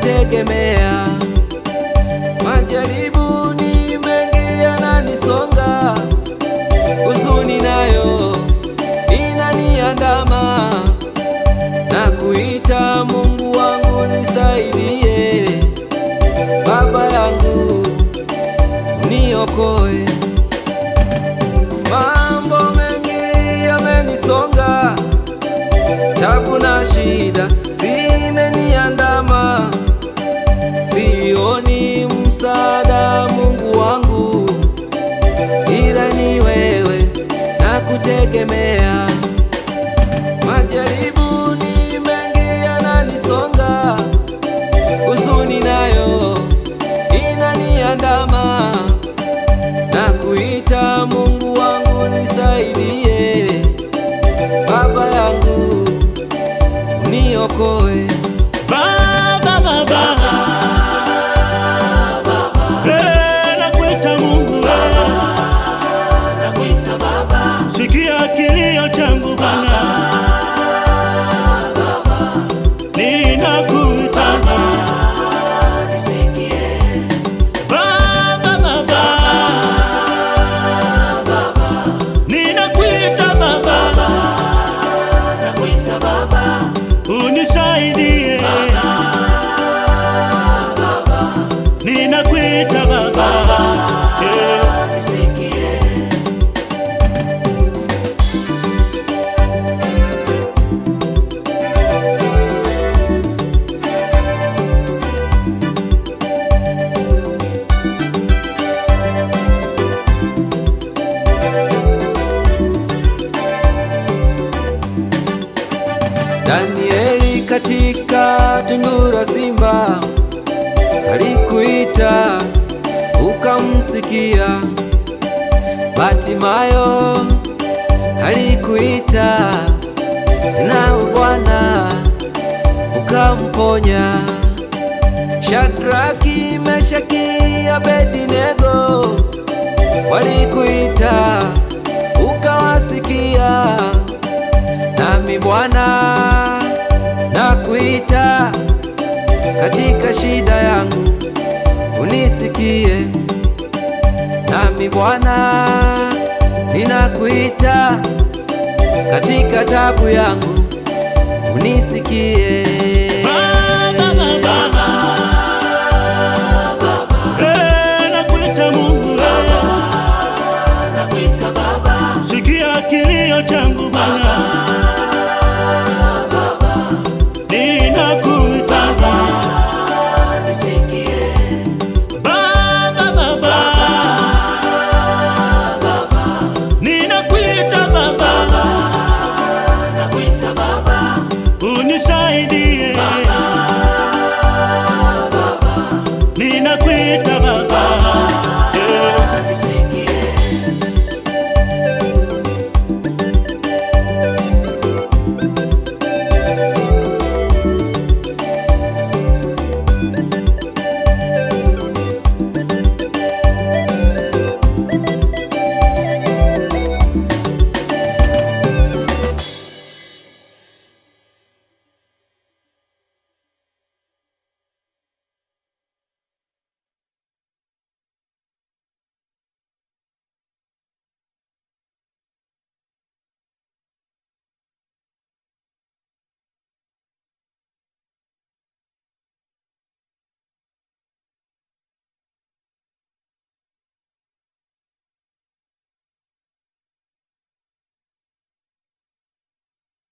nakutegemea. Majaribu ni mengi yananisonga, huzuni nayo inaniandama. Nakuita Mungu wangu nisaidie, Baba yangu uniokoe. Mambo mengi yamenisonga, tabu na shida zimeniandama. Sioni msaada Mungu wangu, ila ni wewe nakutegemea. Majaribu ni mengi yananisonga, huzuni nayo inaniandama. Nakuita Mungu wangu nisaidie, Baba yangu uniokoe. Baba, Baba, nakuita Mungu, nakuita Baba, sikia kilio changu Bwana, ninakuita nisikie. Baba, Baba, ninakuita Baba, nakuita Baba, unisaidie. Ninakuita Baba, nisikie. Danieli katika tundu la simba alikuita ukamsikia. Batimayo alikuita na Bwana ukamponya. Shadraki, Meshaki, Abednego walikuita ukawasikia. Nami Bwana nakuita katika shida yangu unisikie. Nami Bwana ninakuita katika tabu yangu unisikie. Nakuita Mungu, nakuita Baba, sikia kilio changu Bwana.